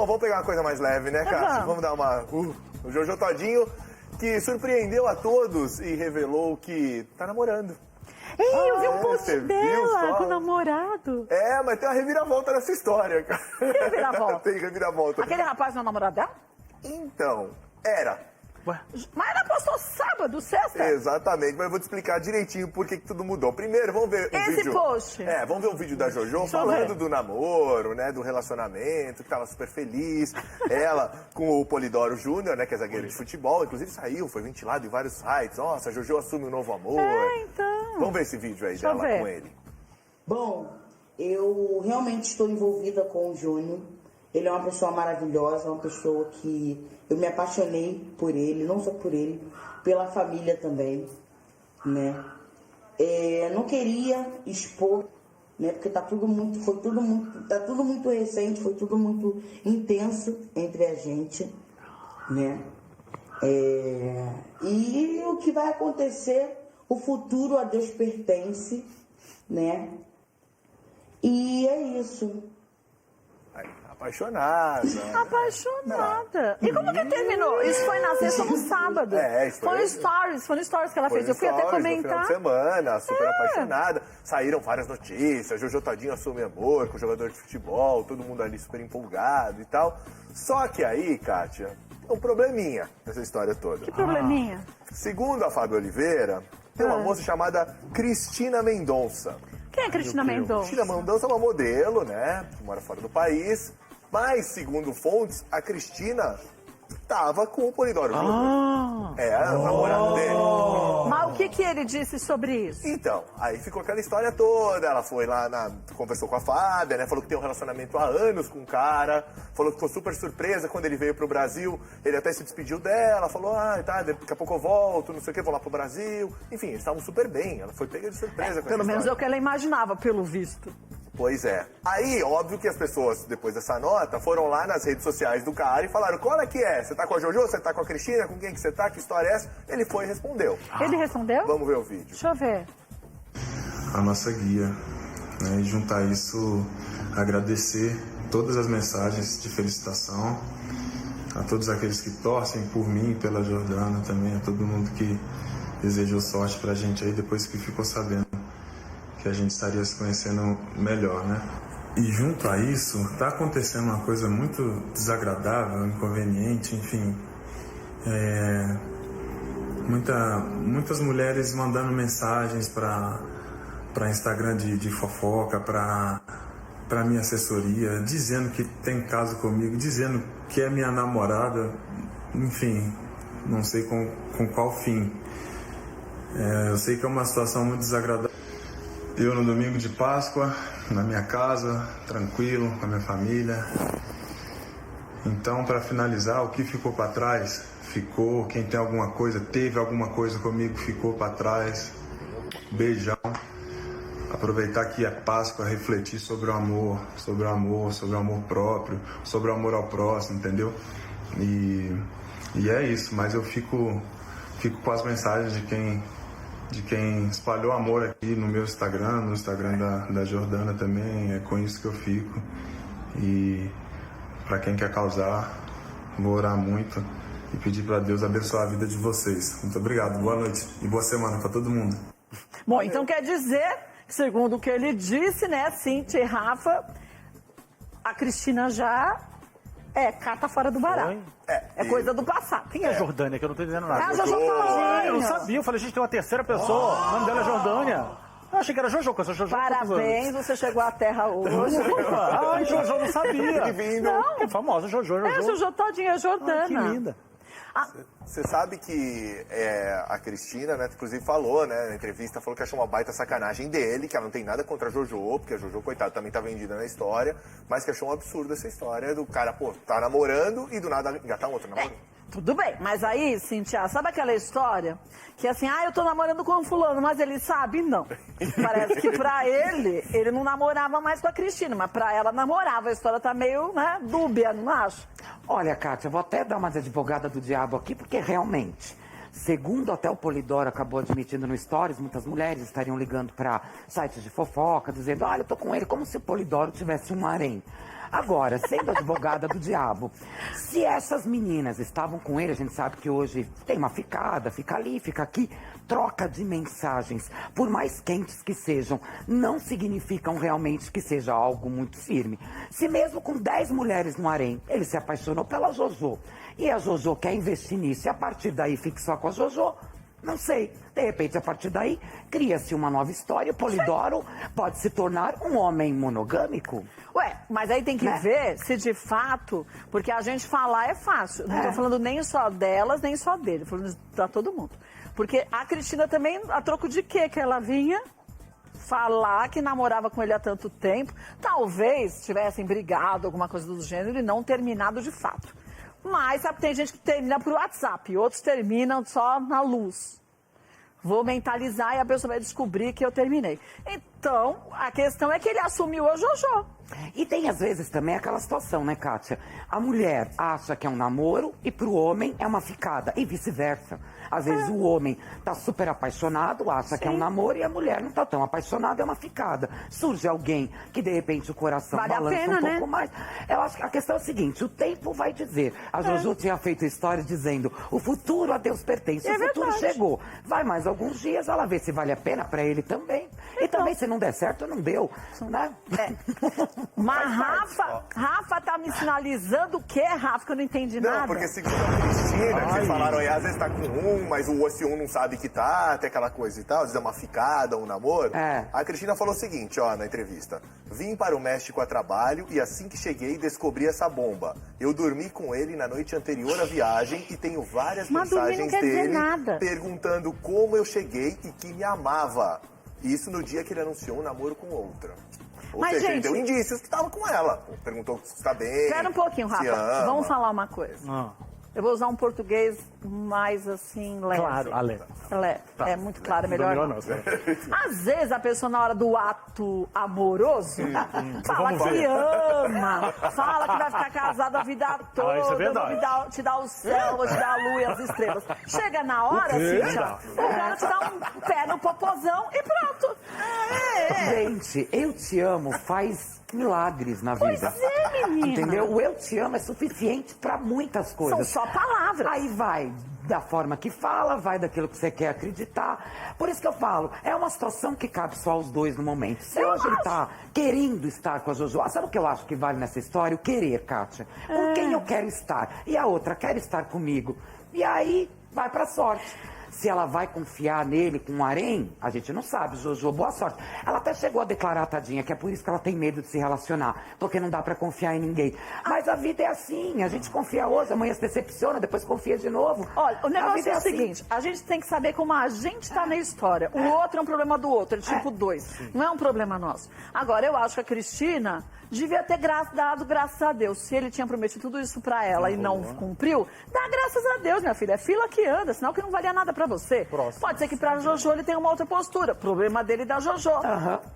Bom, vamos pegar uma coisa mais leve, né, Cássio? Vamos dar uma... O Jojo Todinho, que surpreendeu a todos e revelou que tá namorando. Ei, eu vi um post você viu dela só? com o namorado. É, mas tem uma reviravolta nessa história, cara. Que reviravolta? Tem reviravolta. Aquele rapaz não é o namorado dela? Então, era. Mas ela postou sábado, sexta. Exatamente, mas eu vou te explicar direitinho por que tudo mudou. Primeiro, vamos ver o Esse vídeo... post. Vamos ver o vídeo da Jojo Deixa eu falando ver. do namoro, né, do relacionamento, que tava super feliz. Ela com o Polidoro Júnior, né, que é zagueiro de futebol, inclusive saiu, foi ventilado em vários sites. Nossa, a Jojo assume um novo amor. Então. Vamos ver esse vídeo aí Deixa eu dela ver. com ele. Bom, eu realmente estou envolvida com o Júnior. Ele é uma pessoa maravilhosa, uma pessoa que eu me apaixonei por ele, não só por ele, pela família também, né? Não queria expor, né? Porque tá tudo muito recente, foi tudo muito intenso entre a gente, né? E o que vai acontecer, o futuro a Deus pertence, né? E é isso. Apaixonada. Apaixonada. E como que terminou? Isso foi na sexta ou no sábado? Isso Foi no stories que ela fez. Eu fui até No final comentar. de semana, super apaixonada. Saíram várias notícias, Jojo Todinho assume amor com o jogador de futebol, todo mundo ali super empolgado e tal. Só que aí, Kátia, tem um probleminha nessa história toda. Que probleminha? Segundo a Fábio Oliveira, tem uma moça chamada Cristina Mendonça. Quem é Cristina Mendonça? Cristina Mendonça é uma modelo, né? Que mora fora do país. Mas, segundo fontes, a Cristina tava com o Polidoro Júnior. O namorado dele. Mas o que ele disse sobre isso? Então, aí ficou aquela história toda. Ela foi lá, conversou com a Fábia, né? Falou que tem um relacionamento há anos com o cara. Falou que ficou super surpresa quando ele veio pro Brasil. Ele até se despediu dela. Falou, tá, daqui a pouco eu volto, não sei o que, vou lá pro Brasil. Enfim, eles estavam super bem. Ela foi pega de surpresa com Pelo essa menos é história. o que ela imaginava, pelo visto. Pois é. Aí, óbvio que as pessoas, depois dessa nota, foram lá nas redes sociais do cara e falaram, qual é que é? Você tá com a Jojo? Você tá com a Cristina? Com quem que você tá? Que história é essa? Ele foi e respondeu. Ele respondeu? Vamos ver o vídeo. Deixa eu ver. A nossa guia, né? E juntar isso, agradecer todas as mensagens de felicitação, a todos aqueles que torcem por mim, pela Jordana também, a todo mundo que desejou sorte pra gente aí depois que ficou sabendo que a gente estaria se conhecendo melhor, né? E junto a isso, tá acontecendo uma coisa muito desagradável, inconveniente, enfim. Muitas mulheres mandando mensagens para Instagram de fofoca, para minha assessoria, dizendo que tem caso comigo, dizendo que é minha namorada, enfim, não sei com qual fim. Eu sei que é uma situação muito desagradável. Eu no domingo de Páscoa, na minha casa, tranquilo, com a minha família. Então, para finalizar, o que ficou para trás, ficou. Quem tem alguma coisa, teve alguma coisa comigo, ficou para trás. Beijão. Aproveitar que é Páscoa, refletir sobre o amor próprio, sobre o amor ao próximo, entendeu? E é isso, mas eu fico com as mensagens de quem espalhou amor aqui no meu Instagram, no Instagram da Jordana também, é com isso que eu fico. E para quem quer causar, vou orar muito e pedir para Deus abençoar a vida de vocês. Muito obrigado, boa noite e boa semana para todo mundo. Bom, então quer dizer, segundo o que ele disse, né, Cíntia e Rafa, a Cristina já cata fora do baralho. É coisa do passado. Quem é Jordânia? Que eu não tô entendendo nada. Ah, Jojo Todinho. Eu não sabia. Eu falei, gente, tem uma terceira pessoa. O nome dela é Jordânia. Eu achei que era Jojo, que eu sou Jojo. Parabéns, você chegou à Terra hoje. Ai, Jojo, não sabia. Bem-vindo. É famosa, Jojo. Jojo Todinho, é Jordana. Que linda. Você sabe que a Cristina, né, inclusive falou, né, na entrevista, falou que achou uma baita sacanagem dele, que ela não tem nada contra a Jojo, porque a Jojo, coitada, também tá vendida na história, mas que achou um absurdo essa história do cara, tá namorando e do nada engatar um outro namoro. Tudo bem, mas aí, Cíntia, sabe aquela história que assim, eu tô namorando com um fulano, mas ele sabe? Não. Parece que pra ele não namorava mais com a Cristina, mas pra ela namorava. A história tá meio, né, dúbia, não acho? Olha, Kátia, eu vou até dar umas advogada do diabo aqui, porque realmente, segundo até o Polidoro acabou admitindo no Stories, muitas mulheres estariam ligando para sites de fofoca, dizendo, olha, eu tô com ele, como se o Polidoro tivesse um harém. Agora, sendo advogada do diabo, se essas meninas estavam com ele, a gente sabe que hoje tem uma ficada, fica ali, fica aqui, troca de mensagens, por mais quentes que sejam, não significam realmente que seja algo muito firme. Se mesmo com 10 mulheres no harém, ele se apaixonou pela Jojo, e a Jojo quer investir nisso, e a partir daí fica só com a Jojo, não sei. De repente, a partir daí, cria-se uma nova história. O Polidoro pode se tornar um homem monogâmico. Ué, mas aí tem que Né? ver se de fato, porque a gente falar é fácil. Não tô falando nem só delas, nem só dele, tô falando pra todo mundo. Porque a Cristina também, a troco de quê que ela vinha falar que namorava com ele há tanto tempo, talvez tivessem brigado, alguma coisa do gênero, e não terminado de fato. Mas sabe, tem gente que termina por WhatsApp, outros terminam só na luz. Vou mentalizar e a pessoa vai descobrir que eu terminei. Então, a questão é que ele assumiu a Jojo. E tem às vezes também aquela situação, né, Kátia? A mulher acha que é um namoro e pro homem é uma ficada, e vice-versa. Às vezes o homem tá super apaixonado, acha que é um namoro, e a mulher não tá tão apaixonada, é uma ficada. Surge alguém que de repente o coração Vale a balança pena, um pouco né? mais. Eu acho que a questão é a seguinte, o tempo vai dizer. A Jojo tinha feito história dizendo, o futuro a Deus pertence, É o futuro verdade. chegou. Vai mais alguns dias, ela vê se vale a pena pra ele também. E também se não der certo, não deu, né? Mas Rafa tá me sinalizando o quê, Rafa? Que eu não entendi Não, nada. porque segundo a Cristina, vocês falaram aí, às vezes tá com um, mas esse um não sabe que tá, tem aquela coisa e tal, às vezes é uma ficada, um namoro. É. A Cristina falou o seguinte, ó, na entrevista. Vim para o México a trabalho e assim que cheguei descobri essa bomba. Eu dormi com ele na noite anterior à viagem e tenho várias Mas dormir não mensagens quer dizer dele nada. perguntando como eu cheguei e que me amava. Isso no dia que ele anunciou um namoro com outra. Ou Mas, seja, ele gente- deu indícios que tava com ela. Perguntou se está bem. Espera um pouquinho, se Rafa. ama. Vamos falar uma coisa. Ah, Eu vou usar um português mais assim, leve. claro, Ale. Leve. É muito claro, é melhor não. não. Às vezes a pessoa na hora do ato amoroso fala Vamos que ver. ama, fala que vai ficar casado a vida toda, isso é verdade. te dar o céu, vou te dar a lua e as estrelas. Chega na hora, Cíntia, o cara te dá um pé no popozão e pronto. Gente, eu te amo faz milagres na Pois vida. é, menina. Entendeu? O eu te amo é suficiente pra muitas coisas. São só palavras. Aí vai da forma que fala, vai daquilo que você quer acreditar. Por isso que eu falo, é uma situação que cabe só aos dois no momento. Se hoje ele tá querendo estar com a Jojo, sabe o que eu acho que vale nessa história? O querer, Kátia. Com quem eu quero estar? E a outra quer estar comigo. E aí, vai pra sorte. Se ela vai confiar nele com um harém, a gente não sabe, Jojo, boa sorte. Ela até chegou a declarar, tadinha, que é por isso que ela tem medo de se relacionar, porque não dá pra confiar em ninguém. Mas a vida é assim, a gente confia hoje, amanhã se decepciona, depois confia de novo. Olha, o A negócio vida é o assim. seguinte, a gente tem que saber como a gente tá na história. O outro é um problema do outro, é tipo 2. Não é um problema nosso. Agora, eu acho que a Cristina devia ter dado graças a Deus. Se ele tinha prometido tudo isso pra ela e não cumpriu, dá graças a Deus, minha filha. É fila que anda, senão que não valia nada pra você. Pode ser que pra Jojo ele tenha uma outra postura. Problema dele e da Jojo.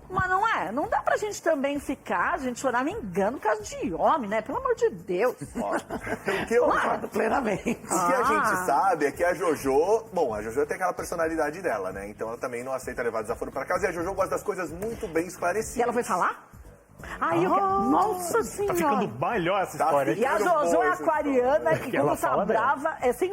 Mas não é. Não dá pra gente também ficar, a gente chorar me engano por causa de homem, né? Pelo amor de Deus. O que eu Concordo plenamente. O que a gente sabe é que a Jojo... Bom, a Jojo tem aquela personalidade dela, né? Então ela também não aceita levar desaforo pra casa. E a Jojo gosta das coisas muito bem esclarecidas. E ela foi falar? Ai, nossa senhora. Tá ficando melhor essa Tá história. E a ficando Jojo boa é essa aquariana e Ela quando tá fala dela. brava é sem